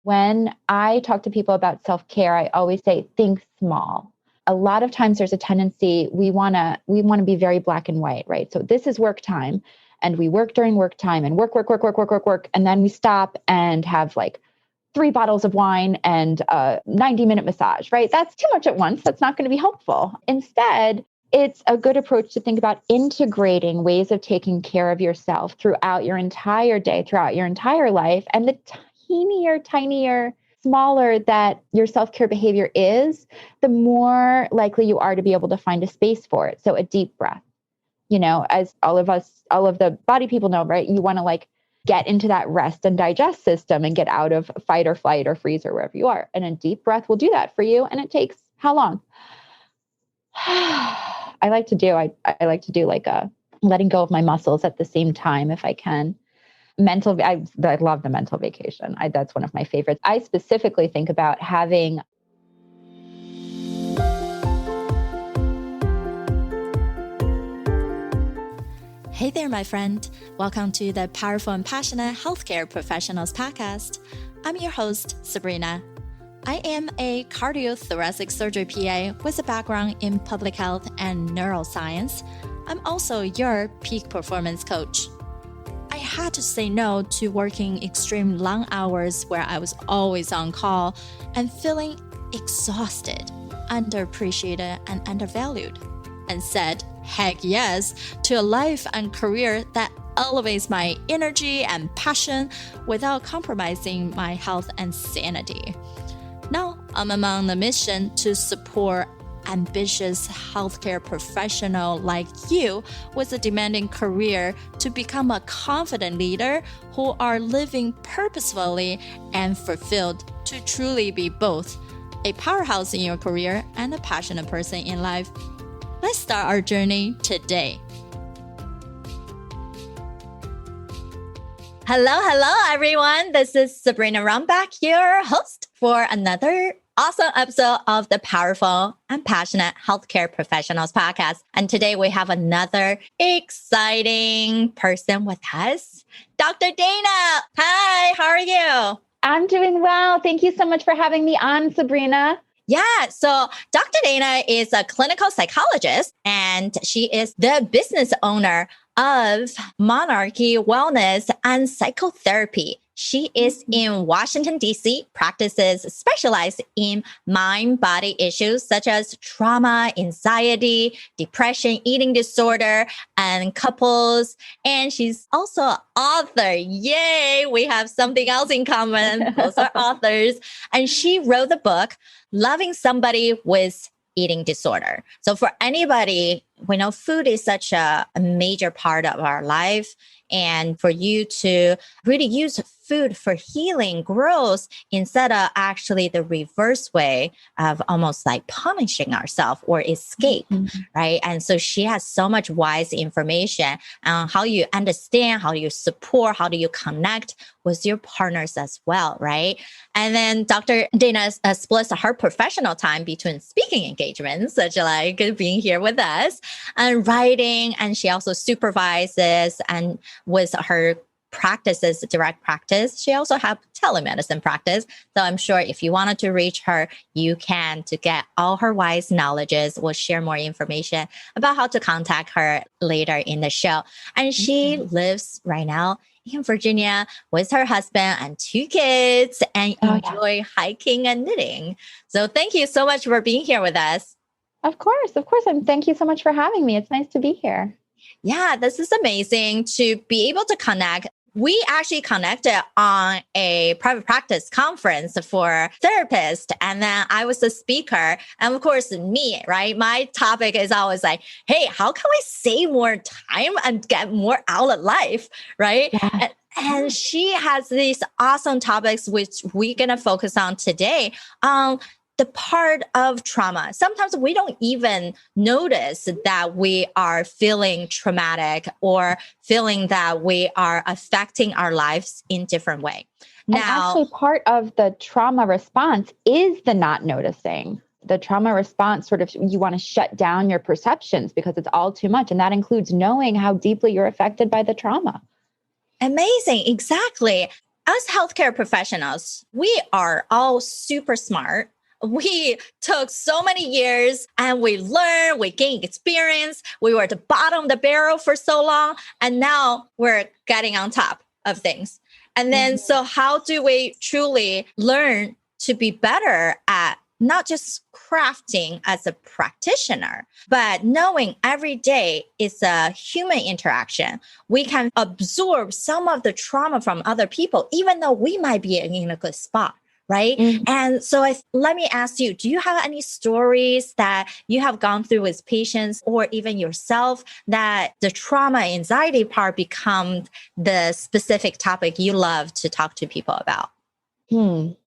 When I talk to people about self-care, I always say, think small. A lot of times there's a tendency, we want to be very black and white, right? So this is work time and we work during work time and work. And then we stop and have like 3 bottles of wine and a 90-minute massage, right? That's too much at once. That's not going to be helpful. Instead, it's a good approach to think about integrating ways of taking care of yourself throughout your entire day, throughout your entire life. And the tinier, smaller that your self-care behavior is, the more likely you are to be able to find a space for it. So a deep breath, as all of the body people know, right? You want to like get into that rest and digest system and get out of fight or flight or freeze or wherever you are. And a deep breath will do that for you. And it takes how long? I like to do like a letting go of my muscles at the same time if I can. I love the mental vacation. That's one of my favorites. I specifically think about having. Hey there, my friend. Welcome to the Powerful and Passionate Healthcare Professionals Podcast. I'm your host, Sabrina. I am a cardiothoracic surgery PA with a background in public health and neuroscience. I'm also your peak performance coach. I had to say no to working extreme long hours where I was always on call and feeling exhausted, underappreciated, and undervalued, and said heck yes to a life and career that elevates my energy and passion without compromising my health and sanity. Now, I'm on the mission to support ambitious healthcare professional like you with a demanding career to become a confident leader who are living purposefully and fulfilled to truly be both a powerhouse in your career and a passionate person in life. Let's start our journey today. Hello, everyone. This is Sabrina Rumbach, your host for another awesome episode of the Powerful and Passionate Healthcare Professionals Podcast. And today we have another exciting person with us, Dr. Dana. Hi, how are you? I'm doing well. Thank you so much for having me on, Sabrina. Yeah, so Dr. Dana is a clinical psychologist and she is the business owner of Monarch Wellness and Psychotherapy. She is in Washington, D.C., specialized in mind-body issues such as trauma, anxiety, depression, eating disorder, and couples. And she's also an author. Yay! We have something else in common. Both are authors. And she wrote the book, Loving Somebody with Eating Disorder. So for anybody, we know food is such a major part of our life. And for you to really use food for healing, growth, instead of actually the reverse way of almost like punishing ourselves or escape, right? And so she has so much wise information on how you understand, how you support, how do you connect with your partners as well, right? And then Dr. Dana splits her professional time between speaking engagements, such like being here with us, and writing, and she also supervises and with her practices, direct practice. She also have telemedicine practice. So I'm sure if you wanted to reach her, you can to get all her wise knowledges. We'll share more information about how to contact her later in the show. And she lives right now in Virginia with her husband and 2 kids and enjoy hiking and knitting. So thank you so much for being here with us. Of course. And thank you so much for having me. It's nice to be here. Yeah, this is amazing to be able to connect. We actually connected on a private practice conference for therapists. And then I was the speaker. And of course, me, right? My topic is always like, hey, how can we save more time and get more out of life, right? Yeah. And she has these awesome topics, which we're going to focus on today. The part of trauma. Sometimes we don't even notice that we are feeling traumatic or feeling that we are affecting our lives in different way. Now, and actually part of the trauma response is the not noticing. The trauma response sort of, you want to shut down your perceptions because it's all too much. And that includes knowing how deeply you're affected by the trauma. Amazing. Exactly. as healthcare professionals, we are all super smart. We took so many years and we learned, we gained experience. We were at the bottom of the barrel for so long. And now we're getting on top of things. And then, so how do we truly learn to be better at not just crafting as a practitioner, but knowing every day is a human interaction? We can absorb some of the trauma from other people, even though we might be in a good spot. Right. And so let me ask you, do you have any stories that you have gone through with patients or even yourself that the trauma anxiety part becomes the specific topic you love to talk to people about?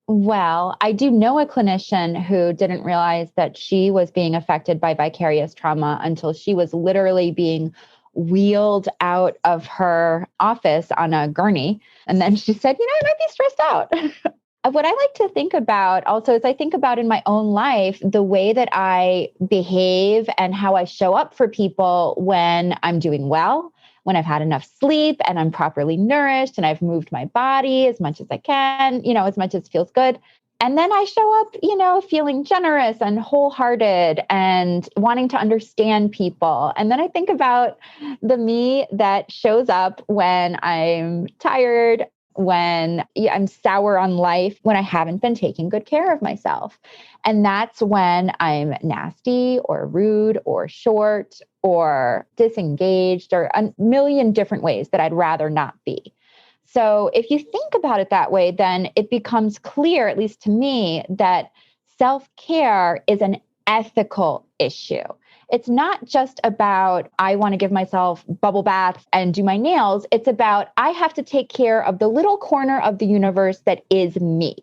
Well, I do know a clinician who didn't realize that she was being affected by vicarious trauma until she was literally being wheeled out of her office on a gurney. And then she said, I might be stressed out. What I like to think about also is I think about in my own life, the way that I behave and how I show up for people when I'm doing well, when I've had enough sleep and I'm properly nourished and I've moved my body as much as I can, as much as feels good. And then I show up, feeling generous and wholehearted and wanting to understand people. And then I think about the me that shows up when I'm tired, when I'm sour on life, when I haven't been taking good care of myself. And that's when I'm nasty or rude or short or disengaged or a million different ways that I'd rather not be. So if you think about it that way, then it becomes clear, at least to me, that self-care is an ethical issue. It's not just about, I want to give myself bubble baths and do my nails. It's about, I have to take care of the little corner of the universe that is me.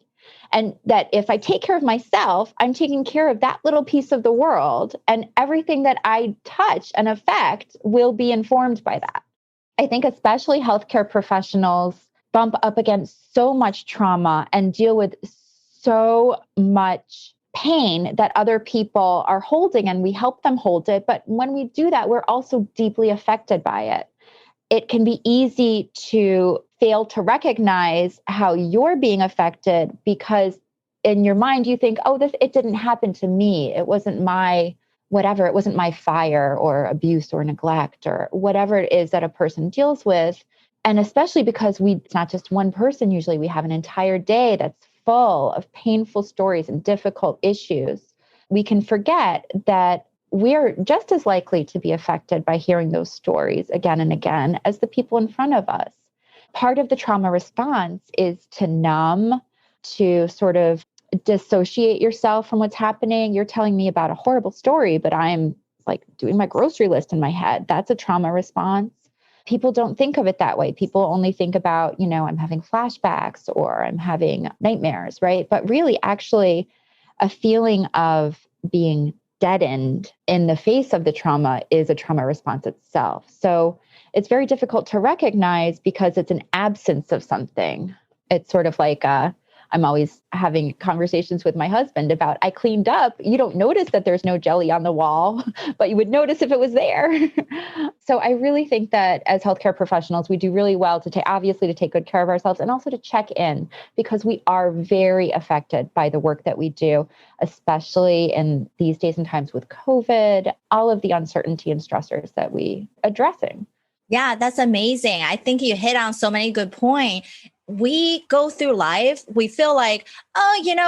And that if I take care of myself, I'm taking care of that little piece of the world, and everything that I touch and affect will be informed by that. I think especially healthcare professionals bump up against so much trauma and deal with so much pain that other people are holding, and we help them hold it. But when we do that, we're also deeply affected by it. It can be easy to fail to recognize how you're being affected because in your mind you think, it didn't happen to me. It wasn't my whatever. It wasn't my fire or abuse or neglect or whatever it is that a person deals with. And especially because it's not just one person. Usually we have an entire day that's full of painful stories and difficult issues. We can forget that we're just as likely to be affected by hearing those stories again and again as the people in front of us. Part of the trauma response is to numb, to sort of dissociate yourself from what's happening. You're telling me about a horrible story, but I'm like doing my grocery list in my head. That's a trauma response. People don't think of it that way. People only think about, I'm having flashbacks or I'm having nightmares, right? But really, actually, a feeling of being deadened in the face of the trauma is a trauma response itself. So it's very difficult to recognize because it's an absence of something. It's sort of like I'm always having conversations with my husband about, I cleaned up. You don't notice that there's no jelly on the wall, but you would notice if it was there. So I really think that as healthcare professionals, we do really well to take good care of ourselves and also to check in, because we are very affected by the work that we do, especially in these days and times with COVID, all of the uncertainty and stressors that we addressing. Yeah, that's amazing. I think you hit on so many good points. We go through life, we feel like,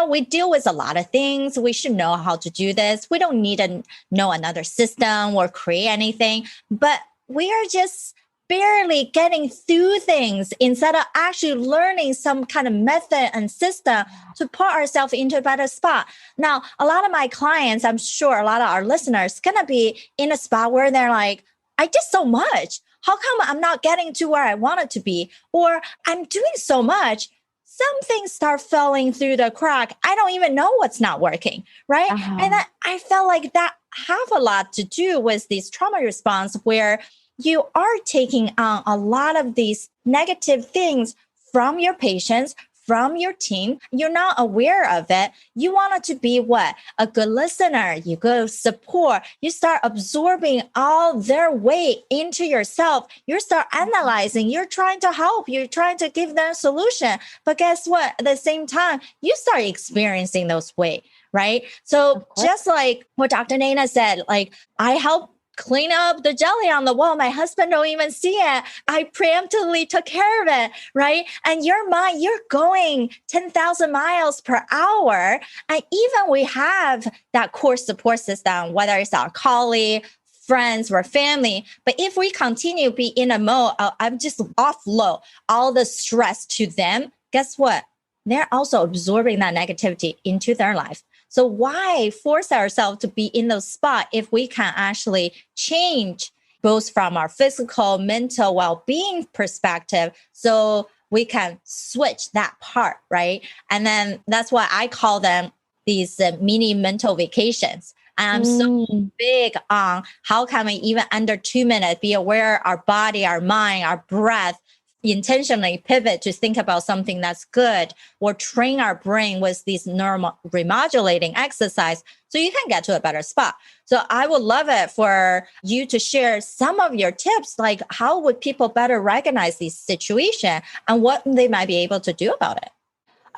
we deal with a lot of things. We should know how to do this. We don't need to know another system or create anything, but we are just barely getting through things instead of actually learning some kind of method and system to put ourselves into a better spot. Now, a lot of my clients, I'm sure a lot of our listeners going to be in a spot where they're like, I did so much. How come I'm not getting to where I wanted to be? Or I'm doing so much, some things start falling through the crack. I don't even know what's not working, right? And I felt like that have a lot to do with this trauma response, where you are taking on a lot of these negative things from your patients, from your team. You're not aware of it. You want it to be what? A good listener. You go support. You start absorbing all their weight into yourself. You start analyzing. You're trying to help. You're trying to give them a solution. But guess what? At the same time, you start experiencing those weight, right? So just like what Dr. Nana said, like I help clean up the jelly on the wall. My husband don't even see it. I preemptively took care of it, right? And your mind, you're going 10,000 miles per hour. And even we have that core support system, whether it's our colleague, friends, or family. But if we continue to be in a mode, I'm just offload all the stress to them, guess what? They're also absorbing that negativity into their life. So why force ourselves to be in those spots if we can actually change both from our physical, mental well-being perspective, so we can switch that part, right? And then that's why I call them these mini mental vacations. And I'm so big on how can we even under 2 minutes be aware of our body, our mind, our breath, intentionally pivot to think about something that's good, or train our brain with these neural remodulating exercise so you can get to a better spot. So I would love it for you to share some of your tips, like how would people better recognize this situation and what they might be able to do about it?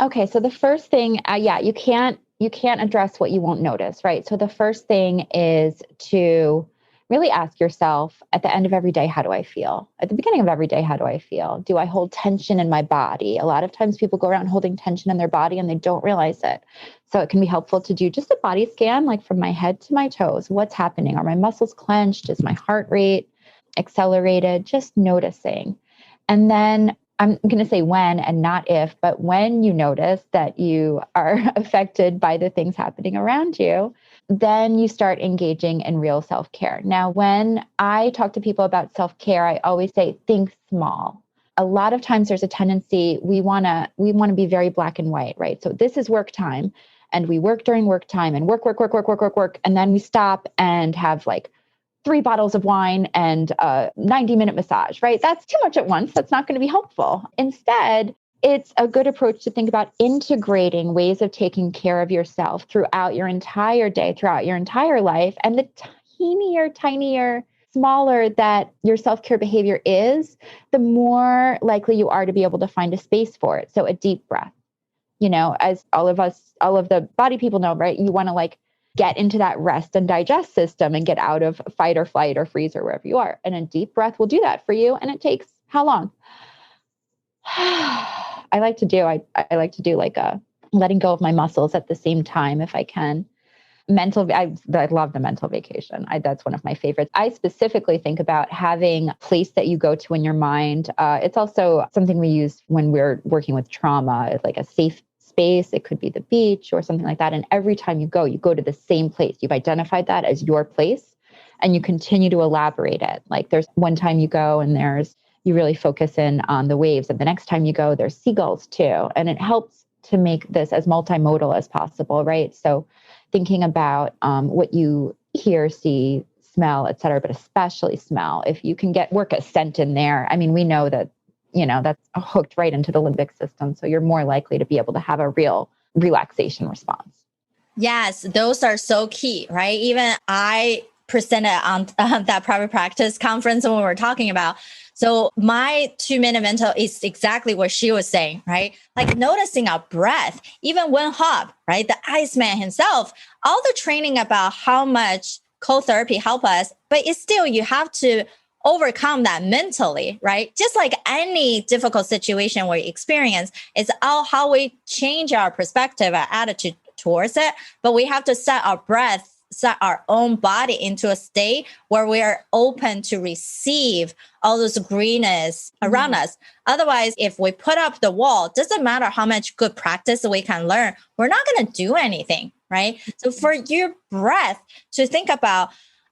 Okay, so the first thing, you can't address what you won't notice, right? So the first thing is to really ask yourself at the end of every day, how do I feel? At the beginning of every day, how do I feel? Do I hold tension in my body? A lot of times people go around holding tension in their body and they don't realize it. So it can be helpful to do just a body scan, like from my head to my toes. What's happening? Are my muscles clenched? Is my heart rate accelerated? Just noticing. And then I'm going to say when and not if, but when you notice that you are affected by the things happening around you, then you start engaging in real self-care. Now, when I talk to people about self-care, I always say, think small. A lot of times there's a tendency, we want to be very black and white, right? So this is work time and we work during work time and work. And then we stop and have like 3 bottles of wine and a 90-minute massage, right? That's too much at once. That's not going to be helpful. Instead, it's a good approach to think about integrating ways of taking care of yourself throughout your entire day, throughout your entire life. And the tinier, smaller that your self-care behavior is, the more likely you are to be able to find a space for it. So a deep breath, as all of the body people know, right? You want to like get into that rest and digest system and get out of fight or flight or freeze or wherever you are. And a deep breath will do that for you. And it takes how long? I like to do like a letting go of my muscles at the same time if I can. I love the mental vacation. That's one of my favorites. I specifically think about having a place that you go to in your mind. It's also something we use when we're working with trauma, like a safe space. It could be the beach or something like that. And every time you go to the same place. You've identified that as your place and you continue to elaborate it. Like there's one time you go and you really focus in on the waves. And the next time you go, there's seagulls too. And it helps to make this as multimodal as possible, right? So thinking about what you hear, see, smell, et cetera, but especially smell. If you can work a scent in there, I mean, we know that, that's hooked right into the limbic system. So you're more likely to be able to have a real relaxation response. Yes, those are so key, right? Even I presented on that private practice conference when we were talking about. So my 2-minute mental is exactly what she was saying, right? Like noticing our breath, even Wim Hof, right? The Iceman himself, all the training about how much cold therapy help us, but it's still, you have to overcome that mentally, right? Just like any difficult situation we experience, it's all how we change our perspective, our attitude towards it. But we have to set our own body into a state where we are open to receive all those greenness around us. Otherwise, if we put up the wall, doesn't matter how much good practice we can learn, we're not going to do anything, right? So for your breath to think about,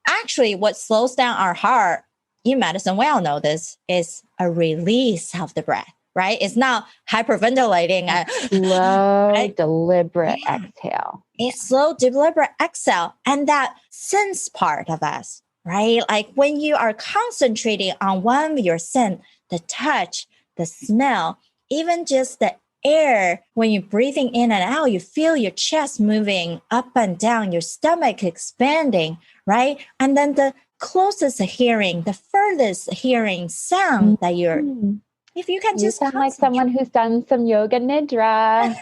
actually what slows down our heart, in medicine, we all know this, is a release of the breath, right? It's not hyperventilating. Slow, right? Deliberate exhale. A slow, deliberate exhale. And that sense part of us, right? Like when you are concentrating on one of your sense, the touch, the smell, even just the air, when you're breathing in and out, you feel your chest moving up and down, your stomach expanding, right? And then the closest hearing, the furthest hearing sound that you're, if you can You just sound like someone who's done some yoga nidra.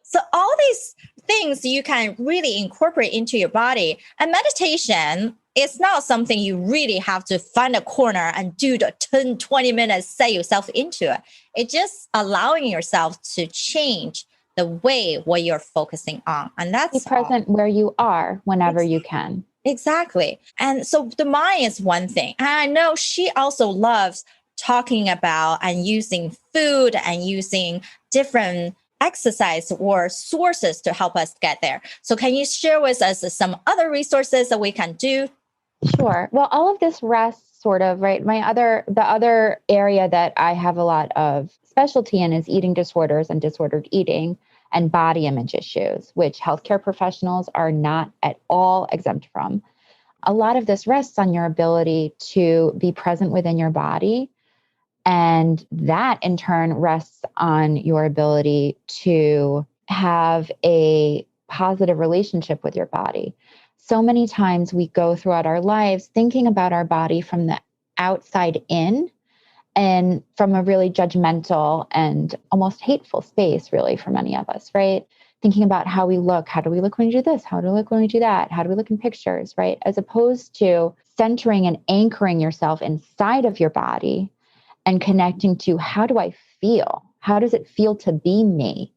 So all these things you can really incorporate into your body. And meditation is not something you really have to find a corner and do the 10, 20 minutes, set yourself into it. It's just allowing yourself to change the way what you're focusing on. And that's be present where you are whenever you can. Exactly. And so the mind is one thing. And I know she also loves talking about and using food and using different exercise or sources to help us get there. So can you share with us some other resources that we can do? Sure. Well, all of this rests sort of, right? The other area that I have a lot of specialty in is eating disorders and disordered eating and body image issues, which healthcare professionals are not at all exempt from. A lot of this rests on your ability to be present within your body. And that in turn rests on your ability to have a positive relationship with your body. So many times we go throughout our lives thinking about our body from the outside in and from a really judgmental and almost hateful space, really, for many of us, right? Thinking about how we look. How do we look when we do this? How do we look when we do that? How do we look in pictures, right? As opposed to centering and anchoring yourself inside of your body and connecting to how do I feel? How does it feel to be me?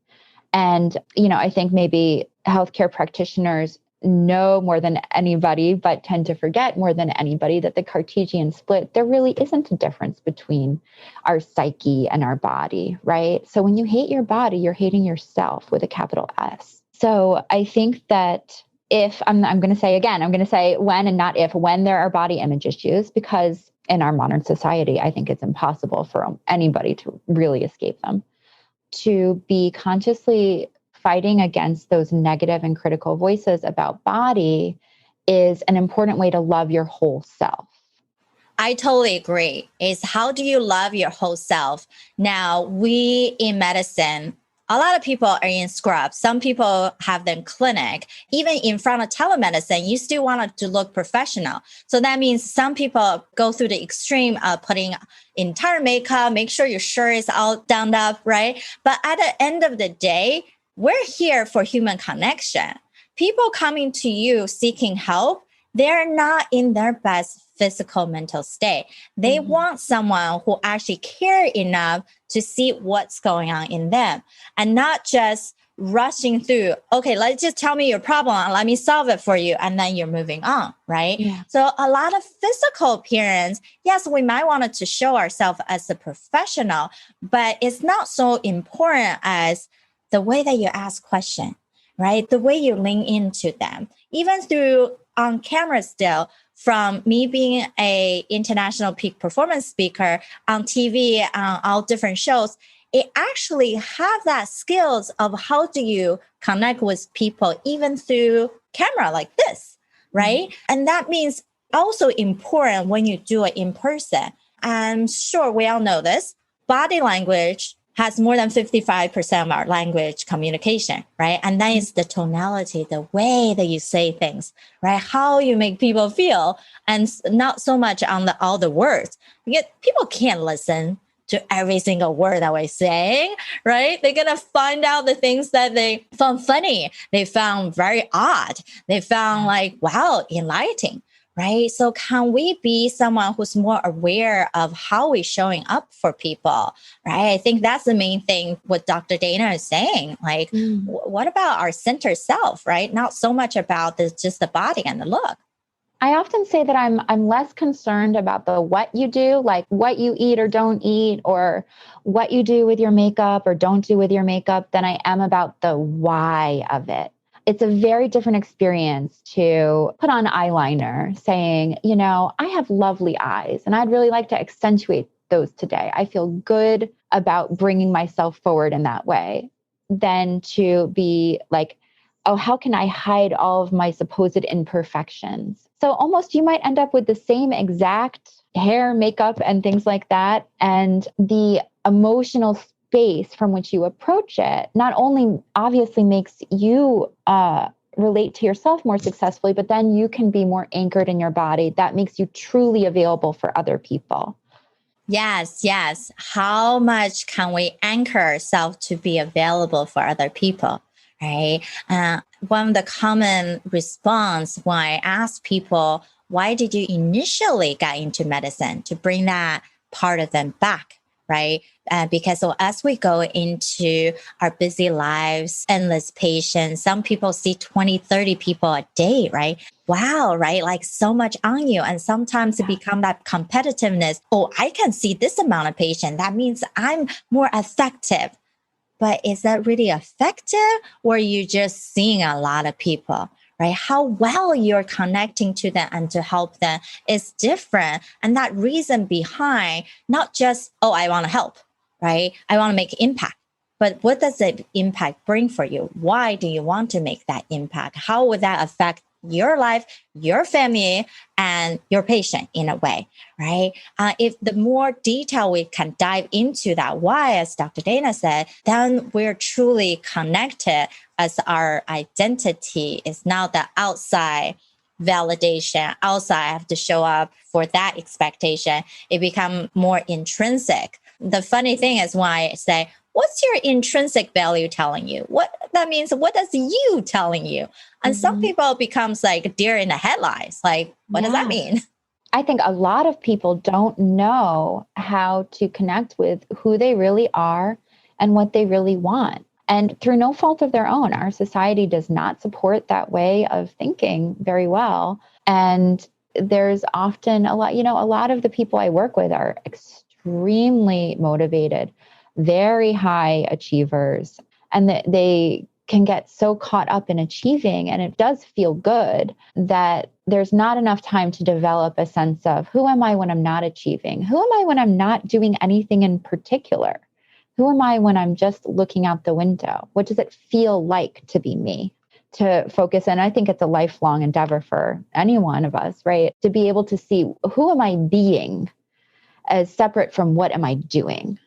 And, I think maybe healthcare practitioners know more than anybody, but tend to forget more than anybody that the Cartesian split, there really isn't a difference between our psyche and our body, right? So when you hate your body, you're hating yourself with a capital S. So I think that if I'm going to say again, I'm going to say when and not if, when there are body image issues, because in our modern society, I think it's impossible for anybody to really escape them. To be consciously fighting against those negative and critical voices about body is an important way to love your whole self. I totally agree. Is how do you love your whole self? Now, we in medicine, a lot of people are in scrubs. Some people have them clinic. Even in front of telemedicine, you still want to look professional. So that means some people go through the extreme of putting entire makeup, make sure your shirt is all done up, right? But at the end of the day, we're here for human connection. People coming to you seeking help, they're not in their best physical mental state. They want someone who actually care enough to see what's going on in them and not just rushing through, okay, let's just tell me your problem and let me solve it for you. And then you're moving on, right? Yeah. So a lot of physical appearance, yes, we might want to show ourselves as a professional, but it's not so important as the way that you ask questions, right? The way you lean into them, even through on camera still, from me being a international peak performance speaker on TV, on all different shows, it actually have that skills of how do you connect with people, even through camera like this, right? And that means also important when you do it in person. I'm sure we all know this. Body language has more than 55% of our language communication, right? And that is the tonality, the way that you say things, right? How you make people feel, and not so much on all the words. Because people can't listen to every single word that we're saying, right? They're going to find out the things that they found funny, they found very odd, they found like, wow, enlightening. Right. So can we be someone who's more aware of how we're showing up for people? Right. I think that's the main thing what Dr. Dana is saying. Like, what about our center self? Right. Not so much about just the body and the look. I often say that I'm less concerned about the what you do, like what you eat or don't eat, or what you do with your makeup or don't do with your makeup, than I am about the why of it. It's a very different experience to put on eyeliner saying, I have lovely eyes and I'd really like to accentuate those today. I feel good about bringing myself forward in that way, than to be like, oh, how can I hide all of my supposed imperfections? So almost you might end up with the same exact hair, makeup, and things like that. And the emotional space from which you approach it not only obviously makes you relate to yourself more successfully, but then you can be more anchored in your body. That makes you truly available for other people. Yes, yes. How much can we anchor ourselves to be available for other people, right? One of the common response when I ask people, why did you initially get into medicine, to bring that part of them back, right? Because so as we go into our busy lives, endless patients, some people see 20, 30 people a day, right? Wow, right? Like so much on you. And sometimes it becomes that competitiveness. Oh, I can see this amount of patient. That means I'm more effective. But is that really effective, or are you just seeing a lot of people, right? How well you're connecting to them and to help them is different. And that reason behind, not just, oh, I want to help, right? I want to make impact. But what does the impact bring for you? Why do you want to make that impact? How would that affect your life, your family, and your patient in a way, right? If the more detail we can dive into that why, as Dr. Dana said, then we're truly connected, as our identity is now the outside validation. Outside, I have to show up for that expectation. It becomes more intrinsic. The funny thing is when I say, what's your intrinsic value telling you? What that means, what does you telling you? And some people becomes like deer in the headlights. Like, what does that mean? I think a lot of people don't know how to connect with who they really are and what they really want. And through no fault of their own, our society does not support that way of thinking very well. And there's often a lot of the people I work with are extremely motivated, very high achievers, and they can get so caught up in achieving, and it does feel good, that there's not enough time to develop a sense of who am I when I'm not achieving? Who am I when I'm not doing anything in particular? Who am I when I'm just looking out the window? What does it feel like to be me? To focus, and I think it's a lifelong endeavor for any one of us, right? To be able to see who am I being as separate from what am I doing?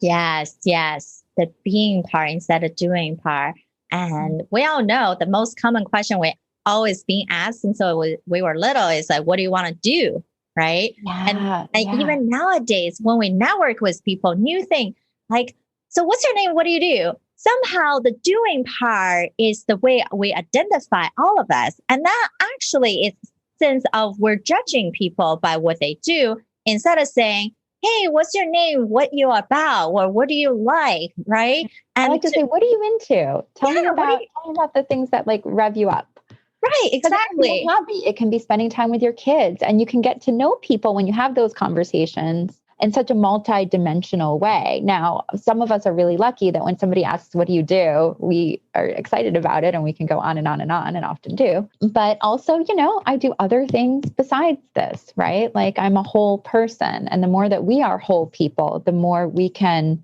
Yes, yes. The being part instead of doing part. And we all know the most common question we always being asked since we were little is like, what do you want to do? Right. And even nowadays, when we network with people, new thing like, so what's your name? What do you do? Somehow the doing part is the way we identify all of us. And that actually is sense of we're judging people by what they do instead of saying, hey, what's your name? What you about? Or what do you like? Right. And I like to say, what are you into? Tell me about the things that like rev you up. Right. Exactly. It can be a hobby. It can be spending time with your kids, and you can get to know people when you have those conversations in such a multi-dimensional way. Now, some of us are really lucky that when somebody asks, what do you do? We are excited about it and we can go on and on and on, and often do. But also, I do other things besides this, right? Like I'm a whole person. And the more that we are whole people, the more we can,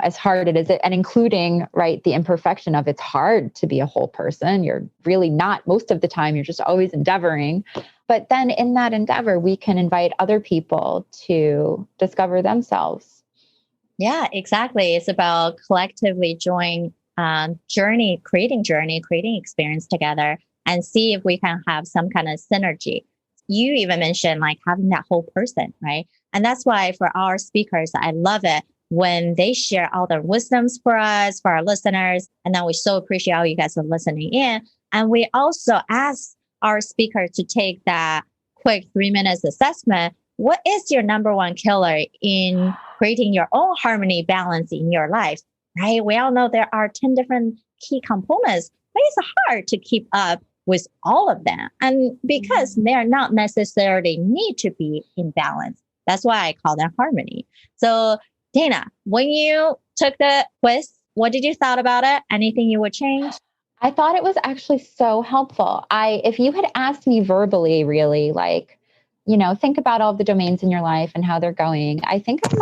as hard it is, and including, right, the imperfection of it's hard to be a whole person. You're really not most of the time. You're just always endeavoring. But then in that endeavor, we can invite other people to discover themselves. Yeah, exactly. It's about collectively joining creating experience together and see if we can have some kind of synergy. You even mentioned like having that whole person, right? And that's why for our speakers, I love it when they share all their wisdoms for us, for our listeners. And then we so appreciate all you guys are listening in. And we also ask our speaker to take that quick 3 minutes assessment. What is your number one killer in creating your own harmony balance in your life, right? We all know there are 10 different key components, but it's hard to keep up with all of them. And because they're not necessarily need to be in balance. That's why I call them harmony. So Dana, when you took the quiz, what did you thought about it? Anything you would change? I thought it was actually so helpful. If you had asked me verbally, really, like, think about all the domains in your life and how they're going, I think I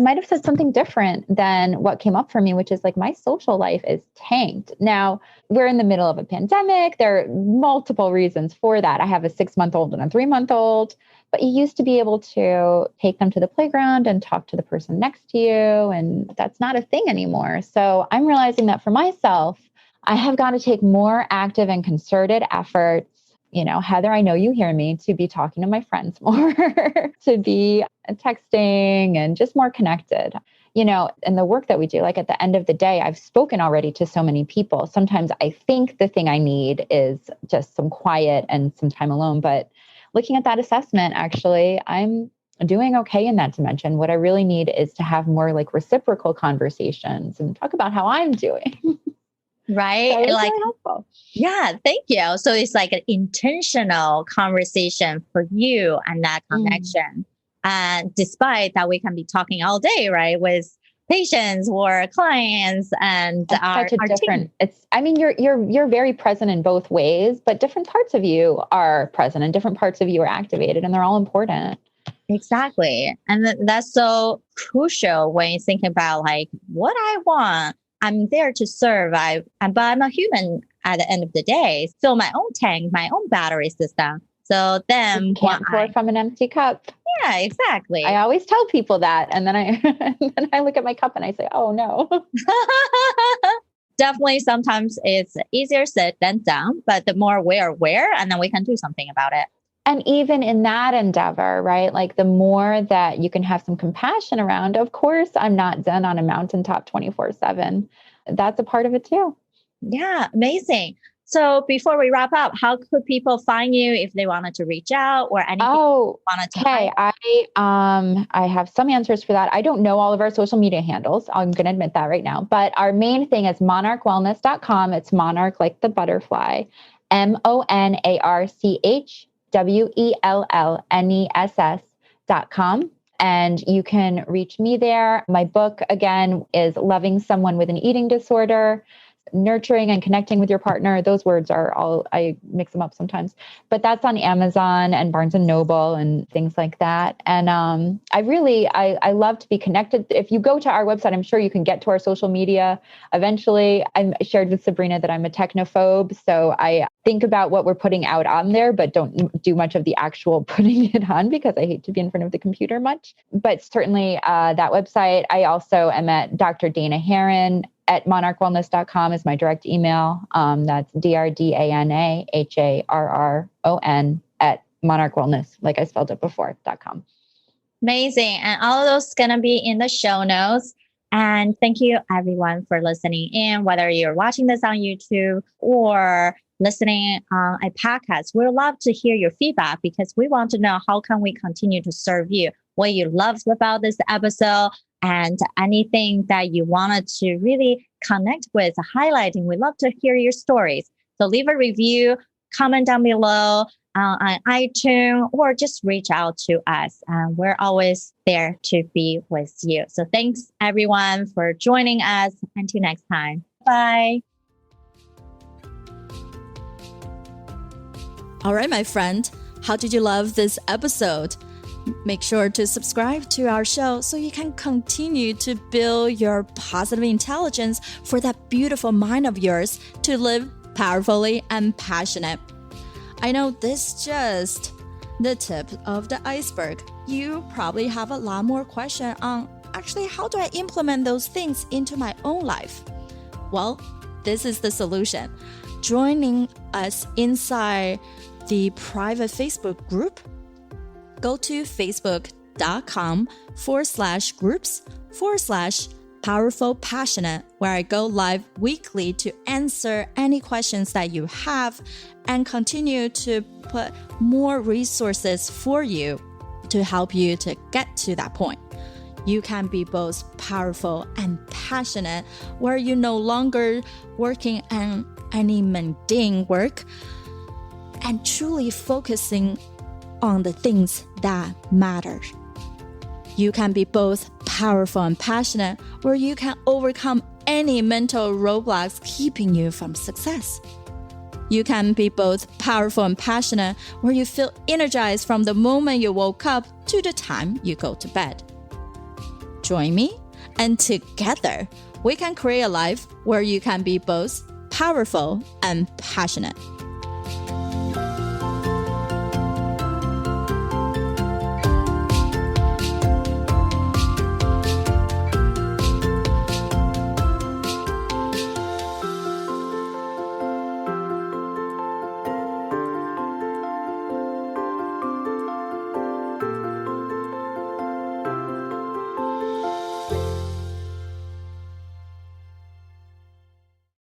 might have said something different than what came up for me, which is like my social life is tanked. Now, we're in the middle of a pandemic. There are multiple reasons for that. I have a 6-month-old and a 3-month-old. But you used to be able to take them to the playground and talk to the person next to you. And that's not a thing anymore. So I'm realizing that for myself, I have got to take more active and concerted efforts. Heather, I know you hear me, to be talking to my friends more, to be texting and just more connected. And the work that we do, like at the end of the day, I've spoken already to so many people. Sometimes I think the thing I need is just some quiet and some time alone. But looking at that assessment, actually, I'm doing okay in that dimension. What I really need is to have more like reciprocal conversations and talk about how I'm doing. Right? So it's like, really helpful. Yeah, thank you. So it's like an intentional conversation for you and that connection. And despite that, we can be talking all day, right, with patients or clients and It's our such a different. team. You're very present in both ways, but different parts of you are present and different parts of you are activated, and they're all important. Exactly. And that's so crucial when you think about like what I want. I'm there to serve. But I'm a human at the end of the day. Fill my own tank, my own battery system. So then you can't pour from an empty cup. Yeah, exactly. I always tell people that. And then I look at my cup and I say, oh no. Definitely sometimes it's easier said than done, but the more we're aware, and then we can do something about it. And even in that endeavor, right? Like the more that you can have some compassion around, of course, I'm not Zen on a mountaintop 24/7. That's a part of it too. Yeah, amazing. So before we wrap up, how could people find you if they wanted to reach out or anything? Okay. I have some answers for that. I don't know all of our social media handles. I'm going to admit that right now. But our main thing is monarchwellness.com. It's monarch like the butterfly. monarchwellness.com. And you can reach me there. My book, again, is Loving Someone with an Eating Disorder. Nurturing and connecting with your partner. Those words are all, I mix them up sometimes, but that's on Amazon and Barnes and Noble and things like that. And I love to be connected. If you go to our website, I'm sure you can get to our social media. Eventually, I shared with Sabrina that I'm a technophobe. So I think about what we're putting out on there, but don't do much of the actual putting it on because I hate to be in front of the computer much. But certainly that website. I also am at Dr. Dana Harron at monarchwellness.com is my direct email. That's DRDANAHARRON at monarchwellness, like I spelled it before.com. Amazing. And all of those going to be in the show notes. And thank you everyone for listening in, whether you're watching this on YouTube or listening on a podcast. We'd love to hear your feedback because we want to know how can we continue to serve you, what you loved about this episode, and anything that you wanted to really connect with, highlighting. We'd love to hear your stories. So leave a review, comment down below on iTunes, or just reach out to us. We're always there to be with you. So thanks everyone for joining us. Until next time. Bye. All right, my friend. How did you love this episode? Make sure to subscribe to our show so you can continue to build your positive intelligence for that beautiful mind of yours to live powerfully and passionate. I know this is just the tip of the iceberg. You probably have a lot more questions on actually how do I implement those things into my own life? Well, this is the solution. Joining us inside the private Facebook group, go to facebook.com/groups/powerful passionate, where I go live weekly to answer any questions that you have and continue to put more resources for you to help you to get to that point. You can be both powerful and passionate, where you're no longer working on any mundane work and truly focusing on the things that matter. You can be both powerful and passionate, where you can overcome any mental roadblocks keeping you from success. You can be both powerful and passionate, where you feel energized from the moment you woke up to the time you go to bed. Join me, and together we can create a life where you can be both powerful and passionate.